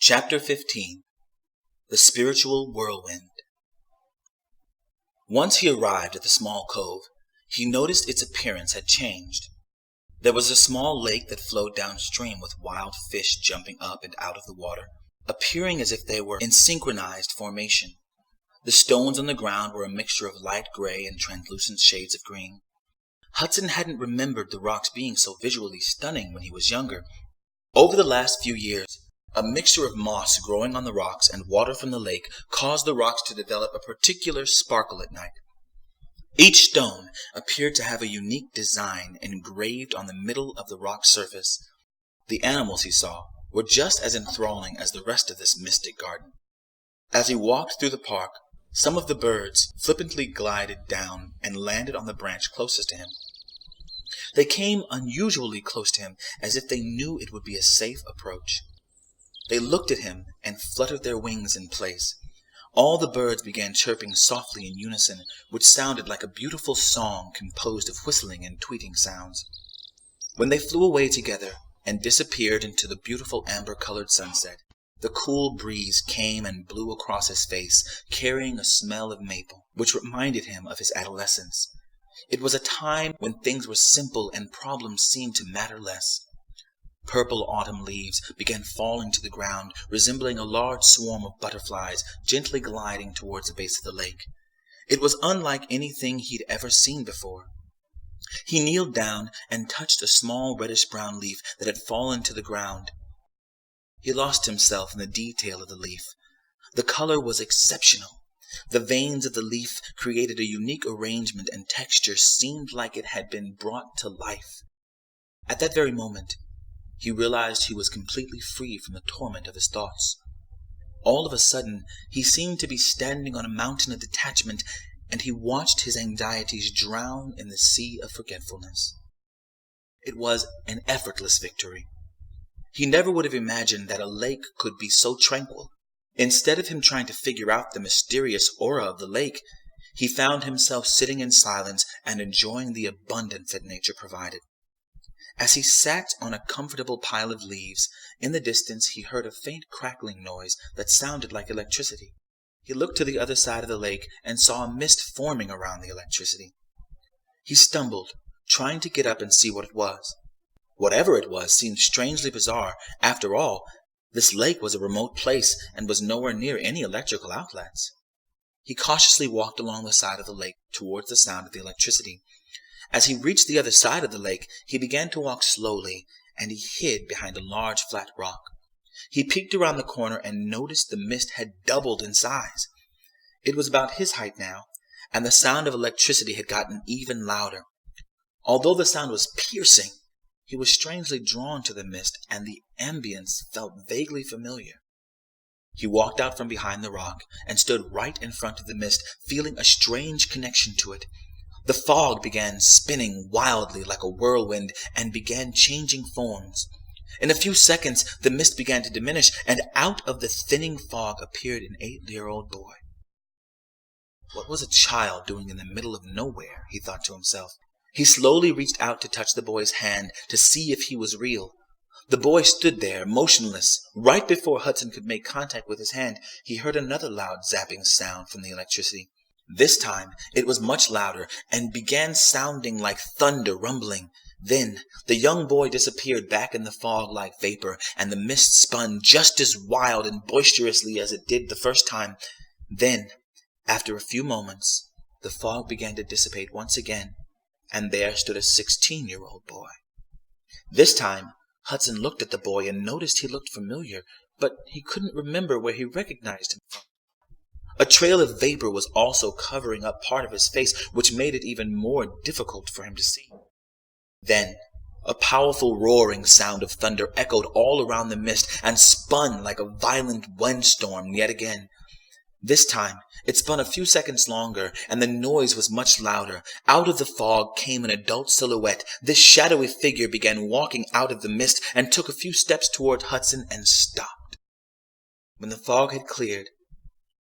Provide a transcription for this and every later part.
Chapter 15 The Spiritual Whirlwind. Once he arrived at the small cove, he noticed its appearance had changed. There was a small lake that flowed downstream with wild fish jumping up and out of the water, appearing as if they were in synchronized formation. The stones on the ground were a mixture of light gray and translucent shades of green. Hudson hadn't remembered the rocks being so visually stunning when he was younger. Over the last few years, a mixture of moss growing on the rocks and water from the lake caused the rocks to develop a particular sparkle at night. Each stone appeared to have a unique design engraved on the middle of the rock surface. The animals he saw were just as enthralling as the rest of this mystic garden. As he walked through the park, some of the birds flippantly glided down and landed on the branch closest to him. They came unusually close to him, as if they knew it would be a safe approach. They looked at him and fluttered their wings in place. All the birds began chirping softly in unison, which sounded like a beautiful song composed of whistling and tweeting sounds. When they flew away together and disappeared into the beautiful amber-colored sunset, the cool breeze came and blew across his face, carrying a smell of maple, which reminded him of his adolescence. It was a time when things were simple and problems seemed to matter less. Purple autumn leaves began falling to the ground, resembling a large swarm of butterflies gently gliding towards the base of the lake. It was unlike anything he'd ever seen before. He kneeled down and touched a small reddish-brown leaf that had fallen to the ground. He lost himself in the detail of the leaf. The color was exceptional. The veins of the leaf created a unique arrangement, and texture seemed like it had been brought to life. At that very moment, he realized he was completely free from the torment of his thoughts. All of a sudden, he seemed to be standing on a mountain of detachment, and he watched his anxieties drown in the sea of forgetfulness. It was an effortless victory. He never would have imagined that a lake could be so tranquil. Instead of him trying to figure out the mysterious aura of the lake, he found himself sitting in silence and enjoying the abundance that nature provided. As he sat on a comfortable pile of leaves, in the distance he heard a faint crackling noise that sounded like electricity. He looked to the other side of the lake and saw a mist forming around the electricity. He stumbled, trying to get up and see what it was. Whatever it was seemed strangely bizarre. After all, this lake was a remote place and was nowhere near any electrical outlets. He cautiously walked along the side of the lake towards the sound of the electricity. As he reached the other side of the lake, he began to walk slowly, and he hid behind a large flat rock. He peeked around the corner and noticed the mist had doubled in size. It was about his height now, and the sound of electricity had gotten even louder. Although the sound was piercing, he was strangely drawn to the mist, and the ambience felt vaguely familiar. He walked out from behind the rock and stood right in front of the mist, feeling a strange connection to it. The fog began spinning wildly like a whirlwind and began changing forms. In a few seconds, the mist began to diminish, and out of the thinning fog appeared an 8-year-old boy. What was a child doing in the middle of nowhere, he thought to himself. He slowly reached out to touch the boy's hand to see if he was real. The boy stood there, motionless. Right before Hudson could make contact with his hand, he heard another loud zapping sound from the electricity. This time it was much louder and began sounding like thunder rumbling. Then the young boy disappeared back in the fog like vapor, and the mist spun just as wild and boisterously as it did the first time. Then, after a few moments, the fog began to dissipate once again, and there stood a 16-year-old boy. This time Hudson looked at the boy and noticed he looked familiar, but he couldn't remember where he recognized him from. A trail of vapor was also covering up part of his face, which made it even more difficult for him to see. Then a powerful roaring sound of thunder echoed all around the mist and spun like a violent windstorm yet again. This time it spun a few seconds longer, and the noise was much louder. Out of the fog came an adult silhouette. This shadowy figure began walking out of the mist and took a few steps toward Hudson and stopped. When the fog had cleared,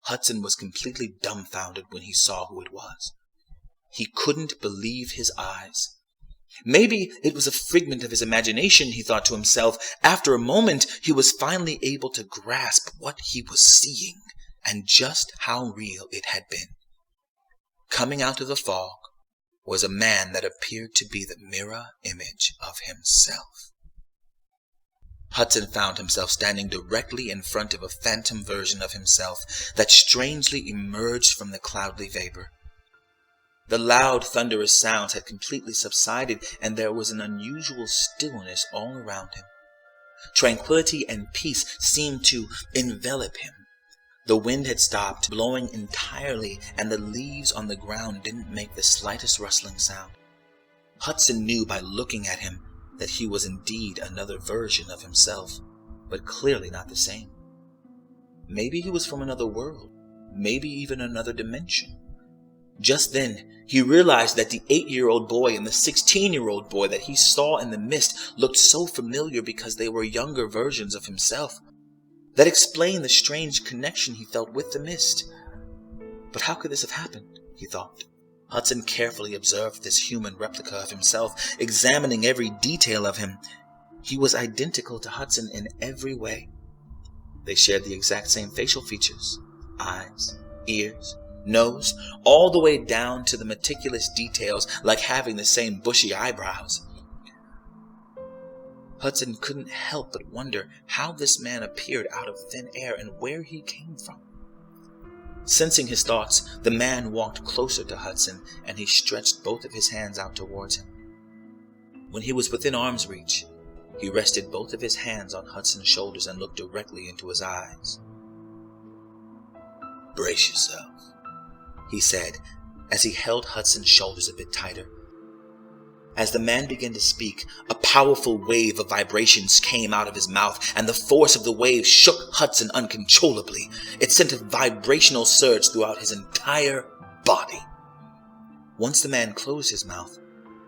Hudson was completely dumbfounded when he saw who it was. He couldn't believe his eyes. Maybe it was a figment of his imagination, he thought to himself. After a moment, he was finally able to grasp what he was seeing and just how real it had been. Coming out of the fog was a man that appeared to be the mirror image of himself. Hudson found himself standing directly in front of a phantom version of himself that strangely emerged from the cloudy vapor. The loud, thunderous sounds had completely subsided, and there was an unusual stillness all around him. Tranquility and peace seemed to envelop him. The wind had stopped blowing entirely, and the leaves on the ground didn't make the slightest rustling sound. Hudson knew by looking at him that he was indeed another version of himself, but clearly not the same. Maybe he was from another world, maybe even another dimension. Just then, he realized that the 8-year-old boy and the 16-year-old boy that he saw in the mist looked so familiar because they were younger versions of himself. That explained the strange connection he felt with the mist. But how could this have happened, he thought. Hudson carefully observed this human replica of himself, examining every detail of him. He was identical to Hudson in every way. They shared the exact same facial features, eyes, ears, nose, all the way down to the meticulous details like having the same bushy eyebrows. Hudson couldn't help but wonder how this man appeared out of thin air and where he came from. Sensing his thoughts, the man walked closer to Hudson, and he stretched both of his hands out towards him. When he was within arm's reach, he rested both of his hands on Hudson's shoulders and looked directly into his eyes. "Brace yourself," he said, as he held Hudson's shoulders a bit tighter. As the man began to speak, a powerful wave of vibrations came out of his mouth, and the force of the wave shook Hudson uncontrollably. It sent a vibrational surge throughout his entire body. Once the man closed his mouth,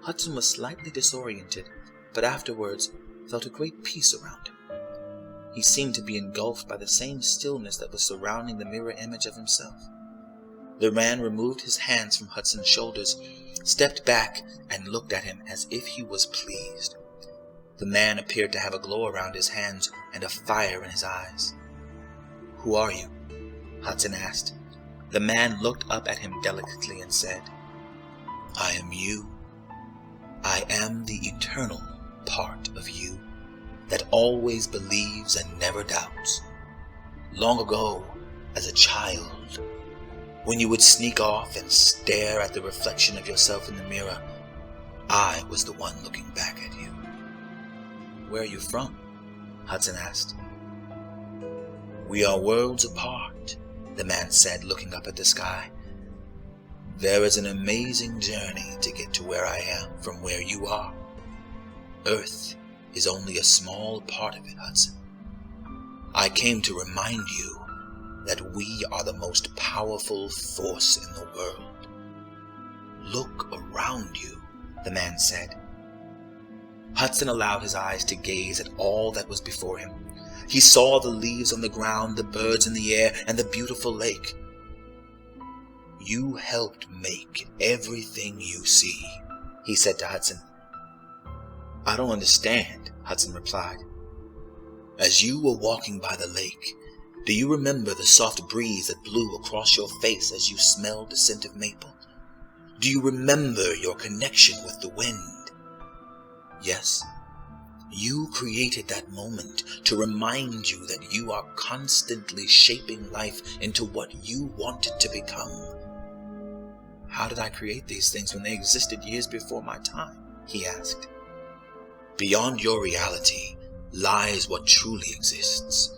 Hudson was slightly disoriented, but afterwards felt a great peace around him. He seemed to be engulfed by the same stillness that was surrounding the mirror image of himself. The man removed his hands from Hudson's shoulders, stepped back, and looked at him as if he was pleased. The man appeared to have a glow around his hands and a fire in his eyes. "Who are you?" Hudson asked. The man looked up at him delicately and said, "I am you. I am the eternal part of you that always believes and never doubts. Long ago, as a child, when you would sneak off and stare at the reflection of yourself in the mirror, I was the one looking back at you." "Where are you from?" Hudson asked. "We are worlds apart," the man said, looking up at the sky. "There is an amazing journey to get to where I am from where you are. Earth is only a small part of it, Hudson. I came to remind you that we are the most powerful force in the world. Look around you," the man said. Hudson allowed his eyes to gaze at all that was before him. He saw the leaves on the ground, the birds in the air, and the beautiful lake. "You helped make everything you see," he said to Hudson. "I don't understand," Hudson replied. "As you were walking by the lake, do you remember the soft breeze that blew across your face as you smelled the scent of maple? Do you remember your connection with the wind? Yes, you created that moment to remind you that you are constantly shaping life into what you want it to become." "How did I create these things when they existed years before my time?" he asked. "Beyond your reality lies what truly exists.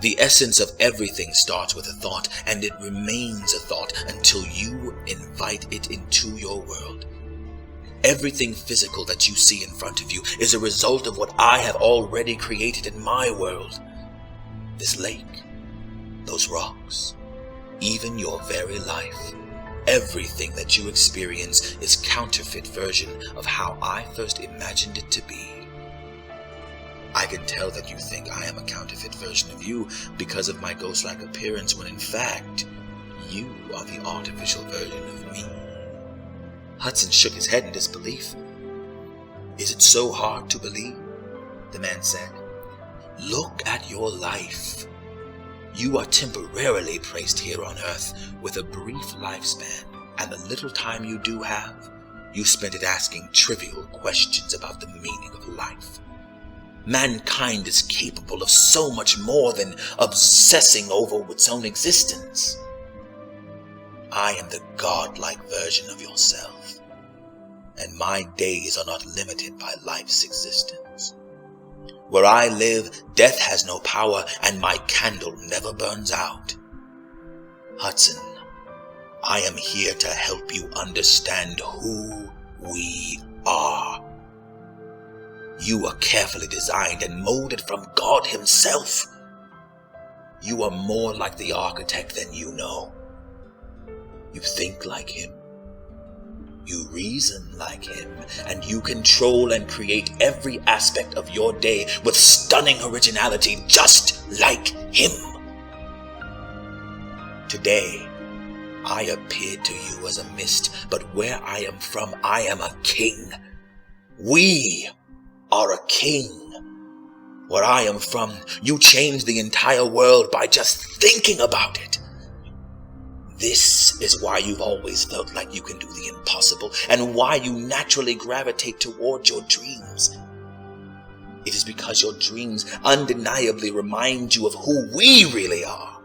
The essence of everything starts with a thought, and it remains a thought until you invite it into your world. Everything physical that you see in front of you is a result of what I have already created in my world. This lake, those rocks, even your very life. Everything that you experience is a counterfeit version of how I first imagined it to be. I can tell that you think I am a counterfeit version of you because of my ghost-like appearance, when in fact, you are the artificial version of me." Hudson shook his head in disbelief. Is it so hard to believe? The man said. Look at your life. You are temporarily placed here on Earth with a brief lifespan, and the little time you do have, you spend it asking trivial questions about the meaning of life. Mankind is capable of so much more than obsessing over its own existence. I am the godlike version of yourself, and my days are not limited by life's existence. Where I live, death has no power, and my candle never burns out. Hudson, I am here to help you understand who we are. You are carefully designed and molded from God himself. You are more like the architect than you know. You think like him. You reason like him, and you control and create every aspect of your day with stunning originality, just like him. Today, I appear to you as a mist, but where I am from, I am a king. We are a king. Where I am from, you change the entire world by just thinking about it. This is why you've always felt like you can do the impossible, and why you naturally gravitate toward your dreams. It is because your dreams undeniably remind you of who we really are.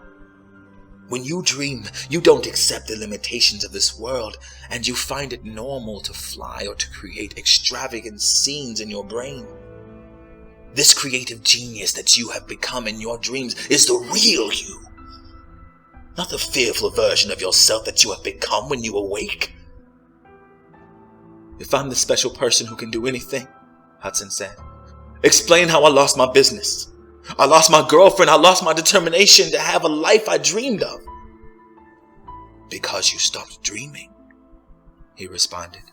When you dream, you don't accept the limitations of this world, and you find it normal to fly or to create extravagant scenes in your brain. This creative genius that you have become in your dreams is the real you. Not the fearful version of yourself that you have become when you awake. If I'm the special person who can do anything, Hudson said, explain how I lost my business. I lost my girlfriend. I lost my determination to have a life I dreamed of. Because you stopped dreaming, he responded.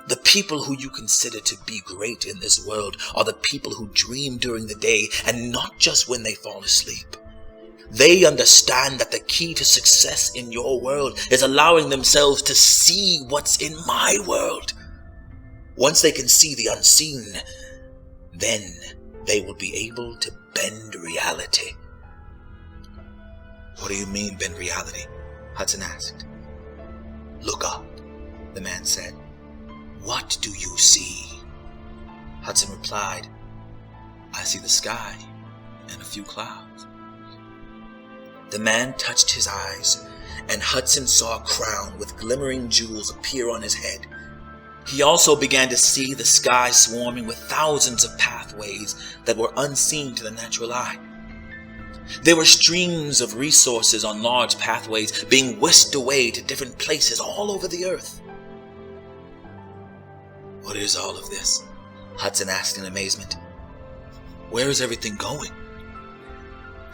The people who you consider to be great in this world are the people who dream during the day and not just when they fall asleep. They understand that the key to success in your world is allowing themselves to see what's in my world. Once they can see the unseen, then they will be able to bend reality. What do you mean, bend reality? Hudson asked. Look up, the man said. What do you see? Hudson replied, I see the sky and a few clouds. The man touched his eyes, and Hudson saw a crown with glimmering jewels appear on his head. He also began to see the sky swarming with thousands of pathways that were unseen to the natural eye. There were streams of resources on large pathways being whisked away to different places all over the earth. What is all of this? Hudson asked in amazement. Where is everything going?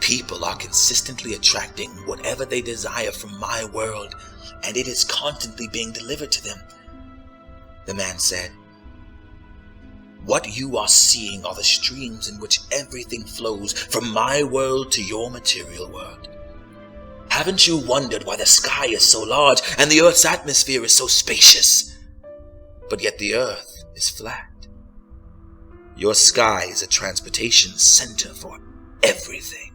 People are consistently attracting whatever they desire from my world, and it is constantly being delivered to them, the man said. What you are seeing are the streams in which everything flows from my world to your material world. Haven't you wondered why the sky is so large and the Earth's atmosphere is so spacious? But yet the Earth is flat. Your sky is a transportation center for everything.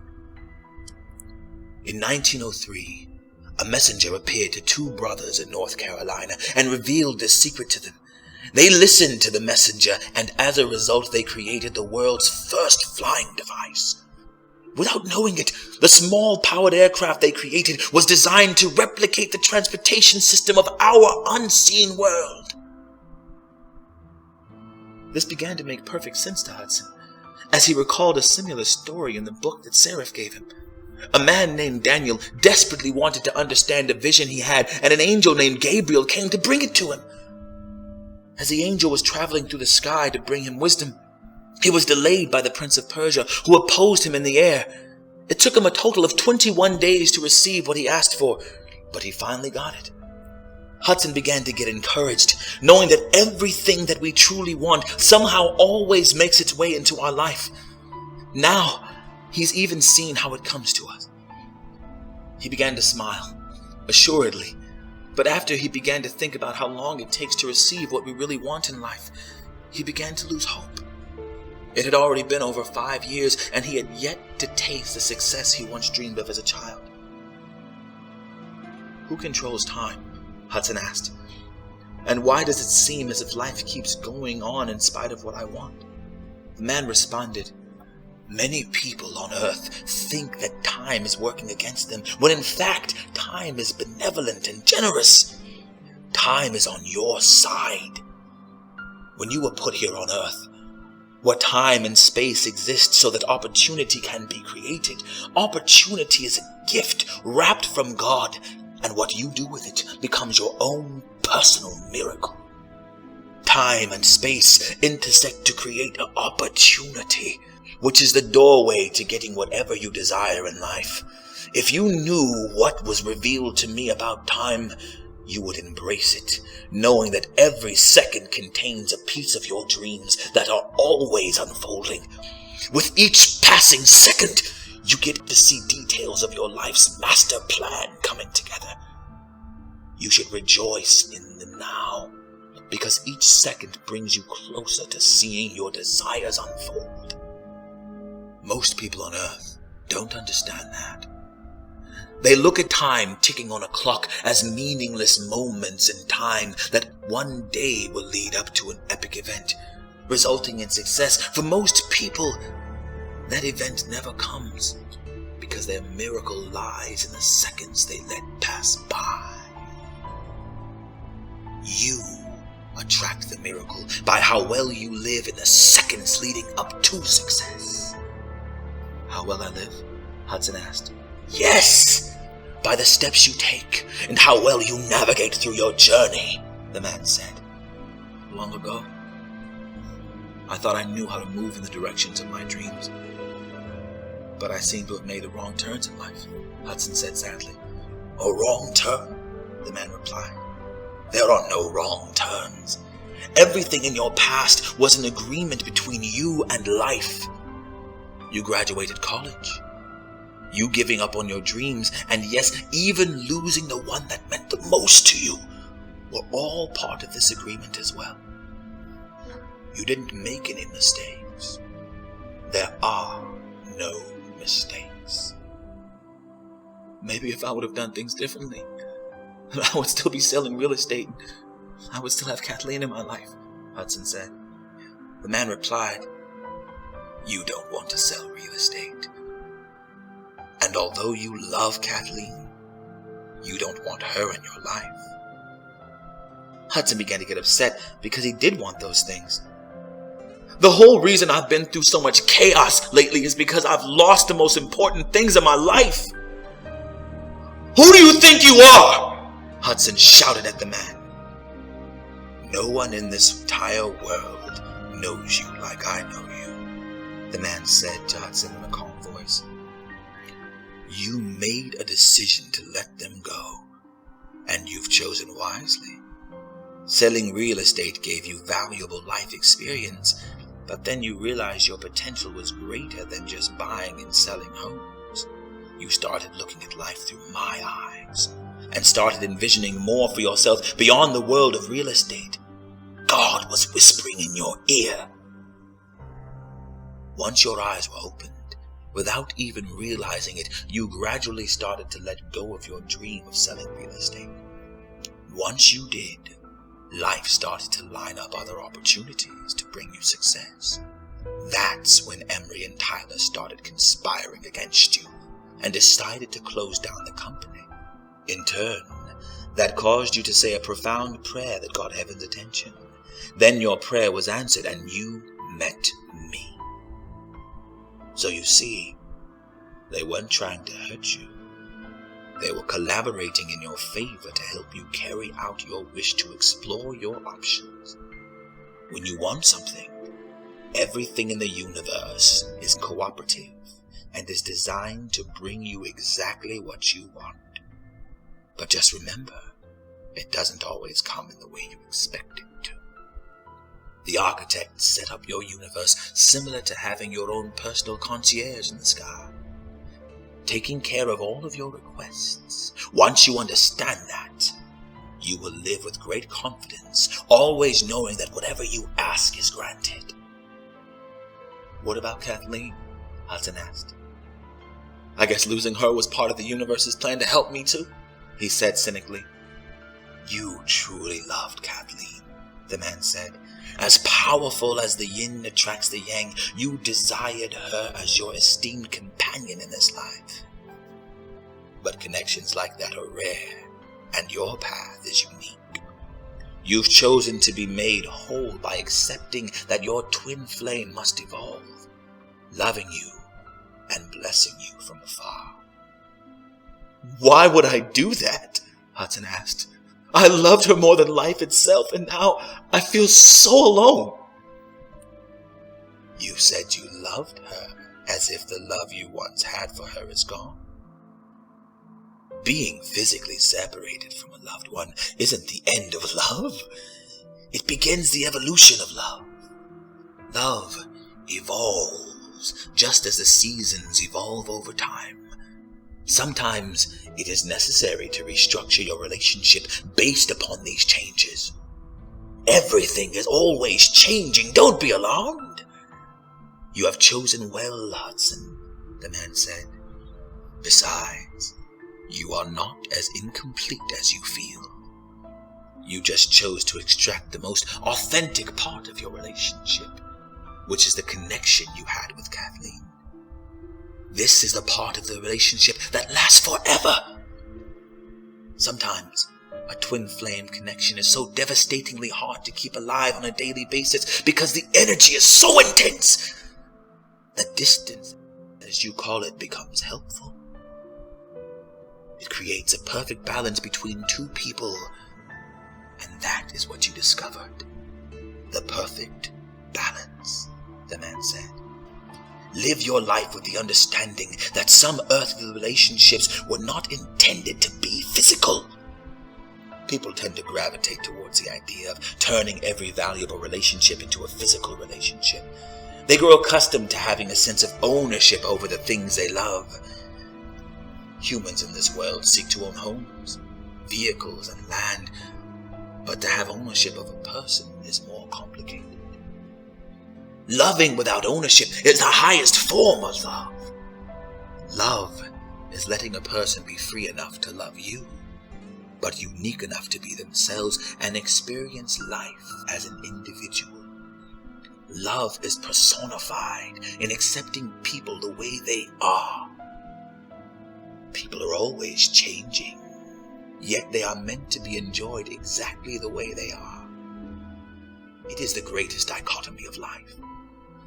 In 1903, a messenger appeared to two brothers in North Carolina and revealed this secret to them. They listened to the messenger, and as a result, they created the world's first flying device. Without knowing it, the small powered aircraft they created was designed to replicate the transportation system of our unseen world. This began to make perfect sense to Hudson, as he recalled a similar story in the book that Seraph gave him. A man named Daniel desperately wanted to understand a vision he had, and an angel named Gabriel came to bring it to him. As the angel was traveling through the sky to bring him wisdom, he was delayed by the Prince of Persia, who opposed him in the air. It took him a total of 21 days to receive what he asked for, but he finally got it. Hudson began to get encouraged, knowing that everything that we truly want somehow always makes its way into our life. Now, he's even seen how it comes to us. He began to smile. Assuredly, But after he began to think about how long it takes to receive what we really want in life, he began to lose hope. It had already been over 5 years, and he had yet to taste the success he once dreamed of as a child. "Who controls time?" Hudson asked. "And why does it seem as if life keeps going on in spite of what I want?" The man responded, "Many people on Earth think that time is working against them, when in fact, time is benevolent and generous. Time is on your side. When you were put here on Earth, where time and space exist so that opportunity can be created, opportunity is a gift wrapped from God, and what you do with it becomes your own personal miracle. Time and space intersect to create an opportunity, which is the doorway to getting whatever you desire in life. If you knew what was revealed to me about time, you would embrace it, knowing that every second contains a piece of your dreams that are always unfolding. With each passing second, you get to see details of your life's master plan coming together. You should rejoice in the now, because each second brings you closer to seeing your desires unfold. Most people on Earth don't understand that. They look at time ticking on a clock as meaningless moments in time that one day will lead up to an epic event, resulting in success. For most people, that event never comes, because their miracle lies in the seconds they let pass by. You attract the miracle by how well you live in the seconds leading up to success. "How well I live?" Hudson asked. "Yes! By the steps you take and how well you navigate through your journey," the man said. "Long ago, I thought I knew how to move in the directions of my dreams. But I seem to have made the wrong turns in life," Hudson said sadly. "A wrong turn?" the man replied. "There are no wrong turns. Everything in your past was an agreement between you and life. You graduated college. You giving up on your dreams, and yes, even losing the one that meant the most to you, were all part of this agreement as well. You didn't make any mistakes. There are no mistakes. Maybe if I would have done things differently, I would still be selling real estate. I would still have Kathleen in my life," Hudson said. The man replied, "You don't want to sell real estate. And although you love Kathleen, you don't want her in your life." Hudson began to get upset because he did want those things. "The whole reason I've been through so much chaos lately is because I've lost the most important things in my life." "Who do you think you are?" Hudson shouted at the man. "No one in this entire world knows you like I know you," the man said to Hudson in a calm voice. "You made a decision to let them go, and you've chosen wisely. Selling real estate gave you valuable life experience, but then you realized your potential was greater than just buying and selling homes. You started looking at life through my eyes, and started envisioning more for yourself beyond the world of real estate. God was whispering in your ear. Once your eyes were opened, without even realizing it, you gradually started to let go of your dream of selling real estate. Once you did, life started to line up other opportunities to bring you success. That's when Emery and Tyler started conspiring against you and decided to close down the company. In turn, that caused you to say a profound prayer that got heaven's attention. Then your prayer was answered and you met me. So you see, they weren't trying to hurt you. They were collaborating in your favor to help you carry out your wish to explore your options. When you want something, everything in the universe is cooperative and is designed to bring you exactly what you want. But just remember, it doesn't always come in the way you expect it to. The architect set up your universe similar to having your own personal concierge in the sky, taking care of all of your requests. Once you understand that, You will live with great confidence, always knowing that whatever you ask is granted. What about Kathleen? Hudson asked. I guess losing her was part of the universe's plan to help me too, he said cynically. You truly loved Kathleen, the man said. As powerful as the yin attracts the yang, you desired her as your esteemed companion in this life. But connections like that are rare, and your path is unique. You've chosen to be made whole by accepting that your twin flame must evolve, loving you and blessing you from afar. Why would I do that? Hudson asked. I loved her more than life itself, and now I feel so alone. You said you loved her as if the love you once had for her is gone. Being physically separated from a loved one isn't the end of love. It begins the evolution of love. Love evolves just as the seasons evolve over time. Sometimes it is necessary to restructure your relationship based upon these changes. Everything is always changing. Don't be alarmed. You have chosen well, Hudson, the man said. Besides, you are not as incomplete as you feel. You just chose to extract the most authentic part of your relationship, which is the connection you had with Kathleen. This is the part of the relationship that lasts forever. Sometimes a twin flame connection is so devastatingly hard to keep alive on a daily basis because the energy is so intense that distance, as you call it, becomes helpful. It creates a perfect balance between two people, and that is what you discovered. The perfect balance, the man said. Live your life with the understanding that some earthly relationships were not intended to be physical. People tend to gravitate towards the idea of turning every valuable relationship into a physical relationship. They grow accustomed to having a sense of ownership over the things they love. Humans in this world seek to own homes, vehicles, and land, but to have ownership of a person is more complicated. Loving without ownership is the highest form of love. Love is letting a person be free enough to love you, but unique enough to be themselves and experience life as an individual. Love is personified in accepting people the way they are. People are always changing, yet they are meant to be enjoyed exactly the way they are. It is the greatest dichotomy of life.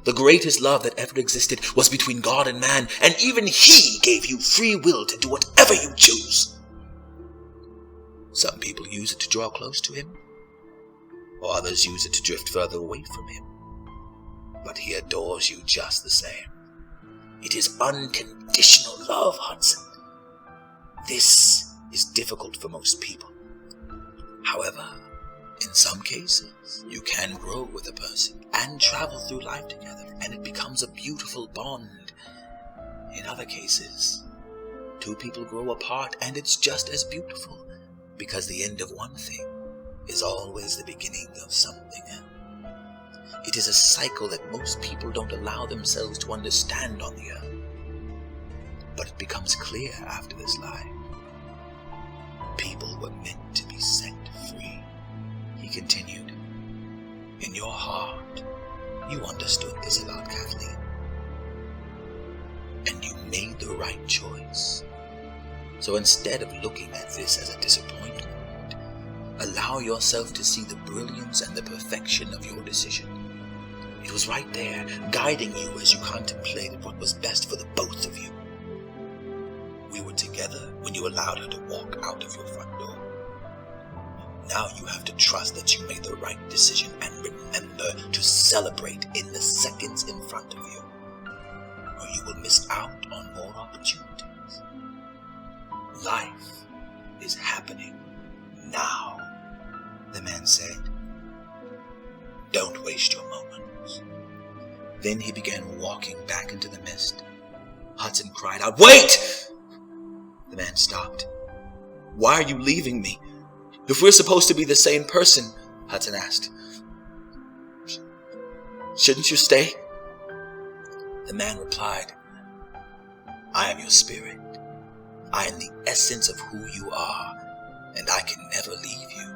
The greatest love that ever existed was between God and man, and even He gave you free will to do whatever you choose. Some people use it to draw close to Him, or others use it to drift further away from Him. But He adores you just the same. It is unconditional love, Hudson. This is difficult for most people. However, in some cases, you can grow with a person and travel through life together, and it becomes a beautiful bond. In other cases, two people grow apart, and it's just as beautiful, because the end of one thing is always the beginning of something else. It is a cycle that most people don't allow themselves to understand on the earth. But it becomes clear after this life. People were meant to be set free, he continued. In your heart, you understood this about Kathleen. And you made the right choice. So instead of looking at this as a disappointment, allow yourself to see the brilliance and the perfection of your decision. It was right there, guiding you as you contemplated what was best for the both of you. We were together when you allowed her to walk out of your front door. Now you have to trust that you made the right decision and remember to celebrate in the seconds in front of you, or you will miss out on more opportunities. Life is happening now, the man said. Don't waste your moments. Then he began walking back into the mist. Hudson cried out, "Wait!" The man stopped. "Why are you leaving me? If we're supposed to be the same person, Hudson asked, shouldn't you stay? The man replied, I am your spirit. I am the essence of who you are, and I can never leave you.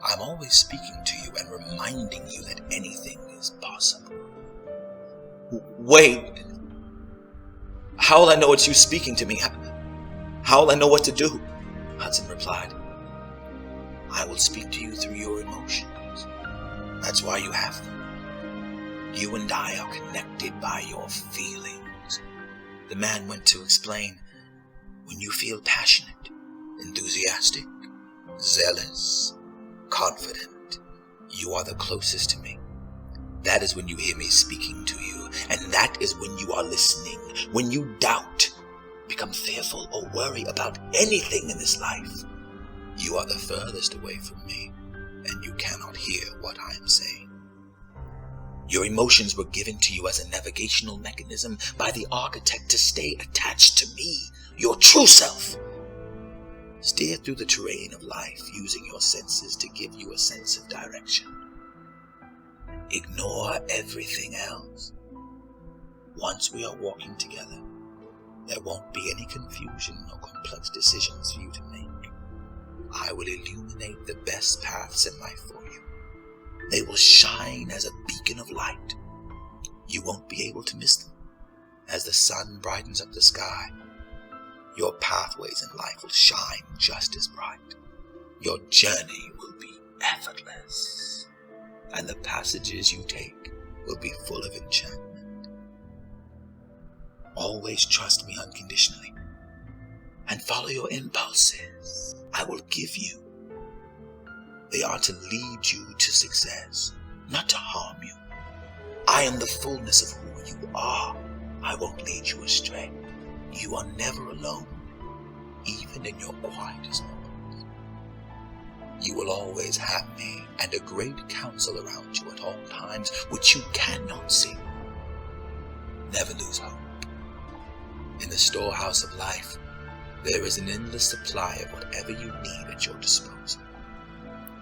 I'm always speaking to you and reminding you that anything is possible. Wait, how will I know it's you speaking to me? How will I know what to do? Hudson replied, I will speak to you through your emotions. That's why you have them. You and I are connected by your feelings. The man went to explain, when you feel passionate, enthusiastic, zealous, confident, you are the closest to me. That is when you hear me speaking to you, and that is when you are listening. When you doubt, become fearful, or worry about anything in this life, you are the furthest away from me, and you cannot hear what I am saying. Your emotions were given to you as a navigational mechanism by the architect to stay attached to me, your true self. Steer through the terrain of life using your senses to give you a sense of direction. Ignore everything else. Once we are walking together, there won't be any confusion or complex decisions for you to make. I will illuminate the best paths in life for you. They will shine as a beacon of light. You won't be able to miss them. As the sun brightens up the sky, your pathways in life will shine just as bright. Your journey will be effortless, and the passages you take will be full of enchantment. Always trust me unconditionally and follow your impulses. I will give you. They are to lead you to success, not to harm you. I am the fullness of who you are. I won't lead you astray. You are never alone, even in your quietest moments. You will always have me and a great counsel around you at all times, which you cannot see. Never lose hope. In the storehouse of life, there is an endless supply of whatever you need at your disposal.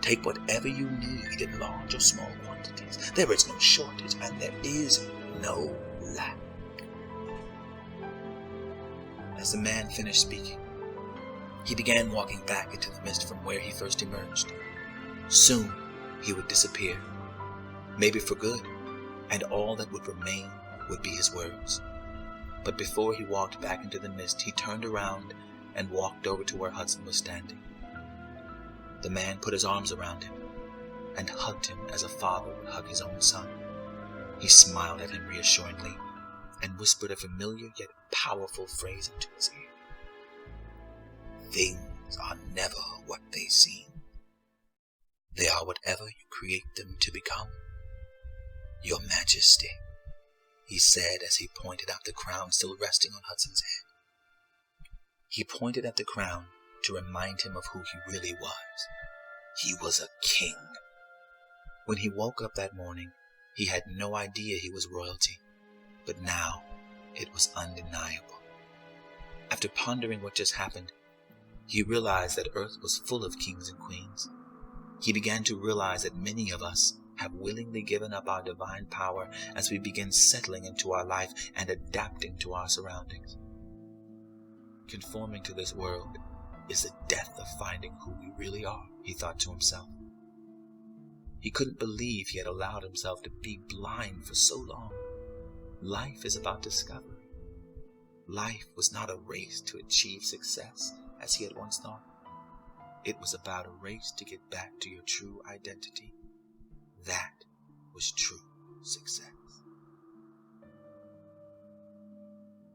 Take whatever you need in large or small quantities. There is no shortage and there is no lack. As the man finished speaking, he began walking back into the mist from where he first emerged. Soon he would disappear, maybe for good, and all that would remain would be his words. But before he walked back into the mist, he turned around and walked over to where Hudson was standing. The man put his arms around him and hugged him as a father would hug his own son. He smiled at him reassuringly and whispered a familiar yet powerful phrase into his ear. Things are never what they seem. They are whatever you create them to become. Your Majesty, he said as he pointed out the crown still resting on Hudson's head. He pointed at the crown to remind him of who he really was. He was a king. When he woke up that morning, he had no idea he was royalty, but now it was undeniable. After pondering what just happened, he realized that Earth was full of kings and queens. He began to realize that many of us have willingly given up our divine power as we begin settling into our life and adapting to our surroundings. Conforming to this world is the death of finding who we really are, he thought to himself. He couldn't believe he had allowed himself to be blind for so long. Life is about discovery. Life was not a race to achieve success, as he had once thought. It was about a race to get back to your true identity. That was true success.